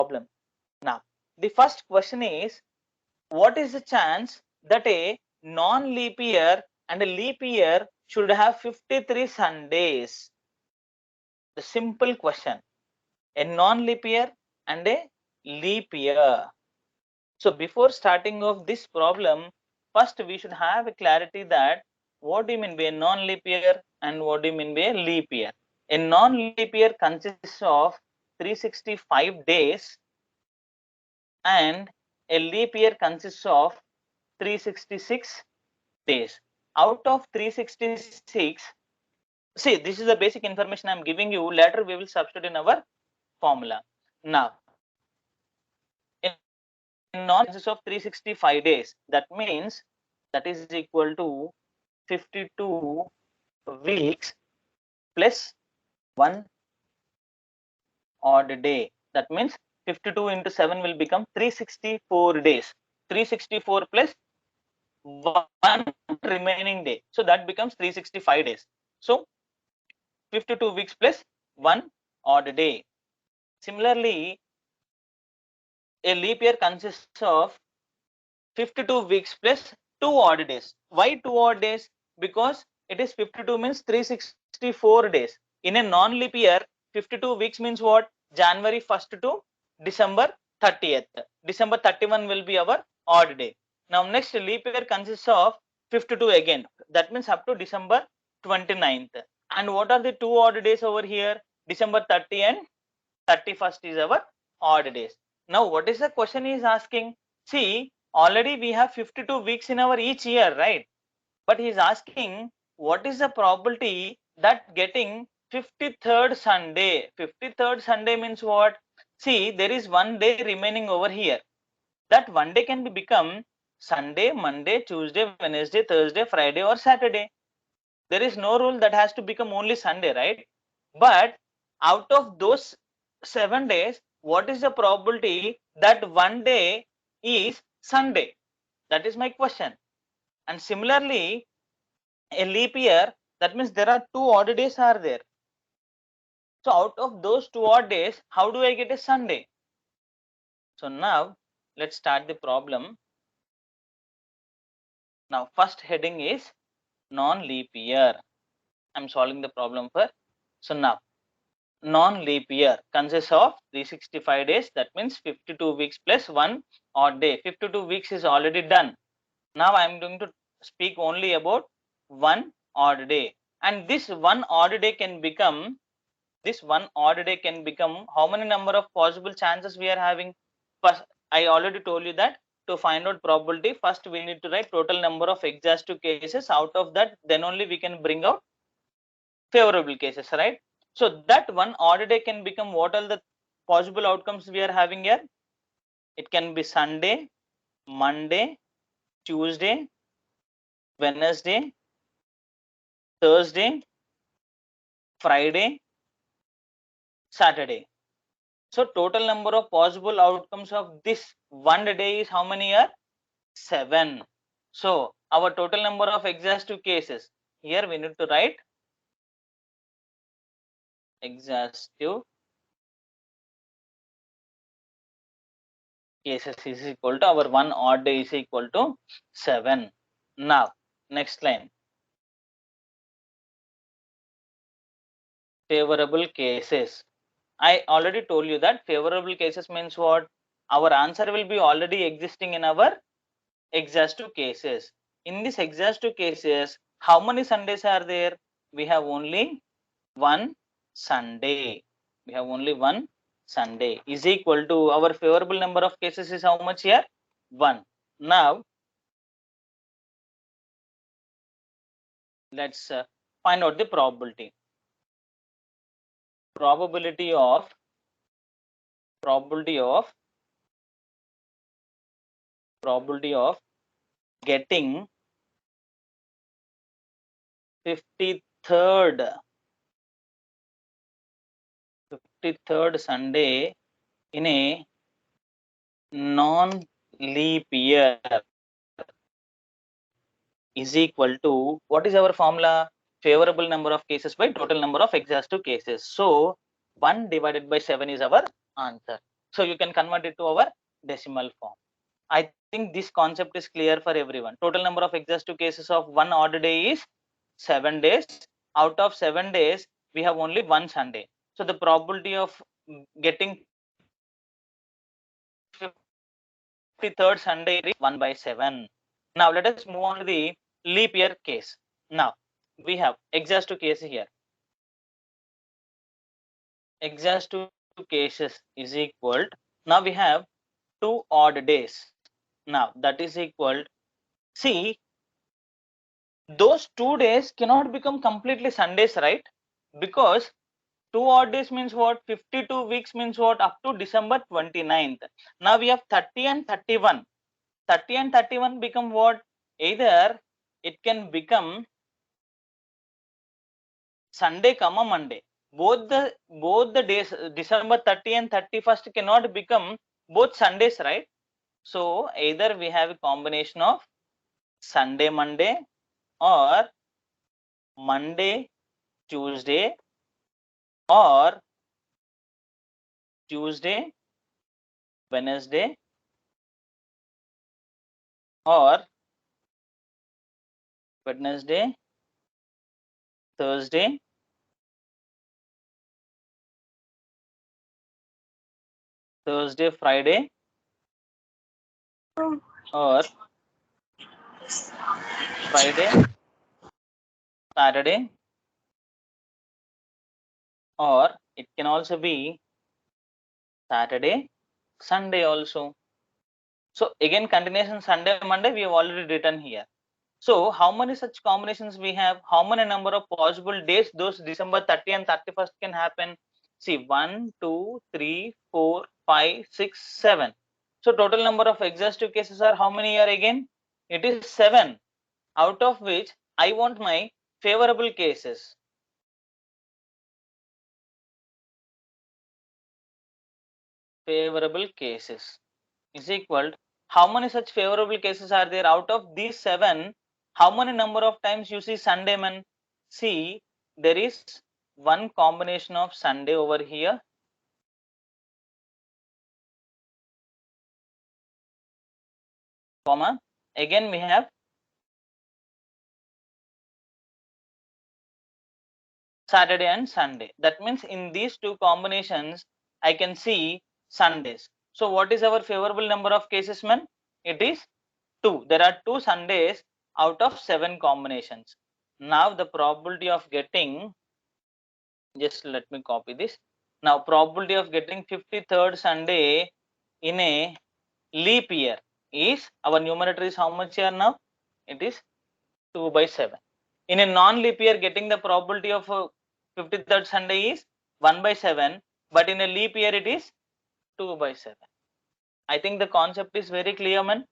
problem. Now, the first question is, what is the chance that a non-leap year and a leap year should have 53 Sundays? The simple question. A non-leap year and a leap year. So before starting off this problem, first we should have a clarity that what do you mean by a non-leap year and what do you mean by a leap year? A non-leap year consists of 365 days and a leap year consists of 366 days. Out of 366, see, this is the basic information I'm giving you. Later we will substitute in our formula. Now, in non consists of 365 days. That means that is equal to 52 weeks plus 1 odd day. That means 52 into 7 will become 364 days. 364 plus 1 remaining day. So that becomes 365 days. So 52 weeks plus 1 odd day. Similarly, a leap year consists of 52 weeks plus 2 odd days. Why 2 odd days? Because it is 52 means 364 days. In a non-leap year, 52 weeks means what? January 1st to December 30th. December 31 will be our odd day. Now next leap year consists of 52 again. That means up to December 29th. And what are the 2 odd days over here? December 30 and 31st is our odd days. Now what is the question he is asking? See, already we have 52 weeks in our each year, right? But he is asking what is the probability that getting 53rd Sunday? 53rd Sunday means what? See, there is 1 day remaining over here. That 1 day can be become Sunday, Monday, Tuesday, Wednesday, Thursday, Friday or Saturday. There is no rule that has to become only Sunday, right? But out of those 7 days, what is the probability that 1 day is Sunday? That is my question. And similarly, a leap year, that means there are 2 odd days are there. So out of those 2 odd days, how do I get a Sunday? So now let's start the problem. Now first heading is non-leap year. I'm solving the problem for. So now non-leap year consists of 365 days. That means 52 weeks plus 1 odd day. 52 weeks is already done. Now I'm going to speak only about 1 odd day. And this 1 odd day can become, how many number of possible chances we are having? First, I already told you that to find out probability, first we need to write total number of exhaustive cases. Out of that, then only we can bring out favorable cases, right? So that 1 odd day can become, what are the possible outcomes we are having here? It can be Sunday, Monday, Tuesday, Wednesday, Thursday, Friday, Saturday. So total number of possible outcomes of this 1 day is how many here? 7. So our total number of exhaustive cases, here we need to write exhaustive cases is equal to our 1 odd day is equal to 7. Now next line, favorable cases. I already told you that favorable cases means what? Our answer will be already existing in our exhaustive cases. In this exhaustive cases, how many Sundays are there? We have only 1 Sunday. We have only 1 Sunday is equal to our favorable number of cases is how much here? 1. Now let's find out the probability. Probability of getting 53rd Sunday in a non-leap year is equal to, what is our formula? Favorable number of cases by total number of exhaustive cases. So 1 divided by 7 is our answer. So you can convert it to our decimal form. I think this concept is clear for everyone. Total number of exhaustive cases of one odd day is 7 days. Out of 7 days, we have only one Sunday. So the probability of getting 53rd Sunday is 1 by 7. Now let us move on to the leap year case. Now we have exhaustive case here. Exhaustive cases is equal. Now we have 2 odd days. Now that is equal. See, those 2 days cannot become completely Sundays, right? Because 2 odd days means what? 52 weeks means what? Up to December 29th. Now we have 30 and 31. 30 and 31 become what? Either it can become Sunday comma Monday. Both the days, December 30 and 31st cannot become both Sundays, right? So either we have a combination of Sunday Monday or Monday Tuesday or Tuesday Wednesday or Wednesday Thursday Friday or Friday Saturday, or it can also be Saturday Sunday also. So again continuation Sunday Monday we have already written here. So how many such combinations we have? How many number of possible days those December 30 and 31st can happen? See, 1, 2, 3, 4, 5, 6, 7. So total number of exhaustive cases are how many here again? It is 7, out of which I want my favorable cases. Favorable cases is equal. How many such favorable cases are there? Out of these 7, how many number of times you see Sunday man? See, there is one combination of Sunday over here, comma, again we have Saturday and Sunday. That means in these two combinations I can see Sundays. So what is our favorable number of cases, man? It is 2. There are 2 Sundays out of 7 combinations. Now the probability of getting, just let me copy this. Now probability of getting 53rd Sunday in a leap year is, our numerator is how much here now? It is 2 by 7. In a non-leap year, getting the probability of 53rd Sunday is 1 by 7, but in a leap year it is 2 by 7. I think the concept is very clear, man.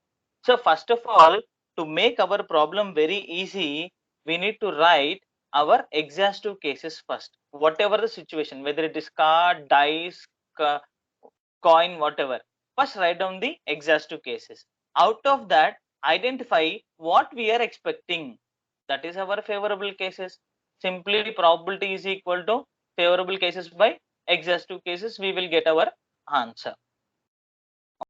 So first of all, to make our problem very easy, we need to write our exhaustive cases first. Whatever the situation, whether it is card, dice, coin, whatever. First write down the exhaustive cases. Out of that, identify what we are expecting. That is our favorable cases. Simply probability is equal to favorable cases by exhaustive cases. We will get our answer.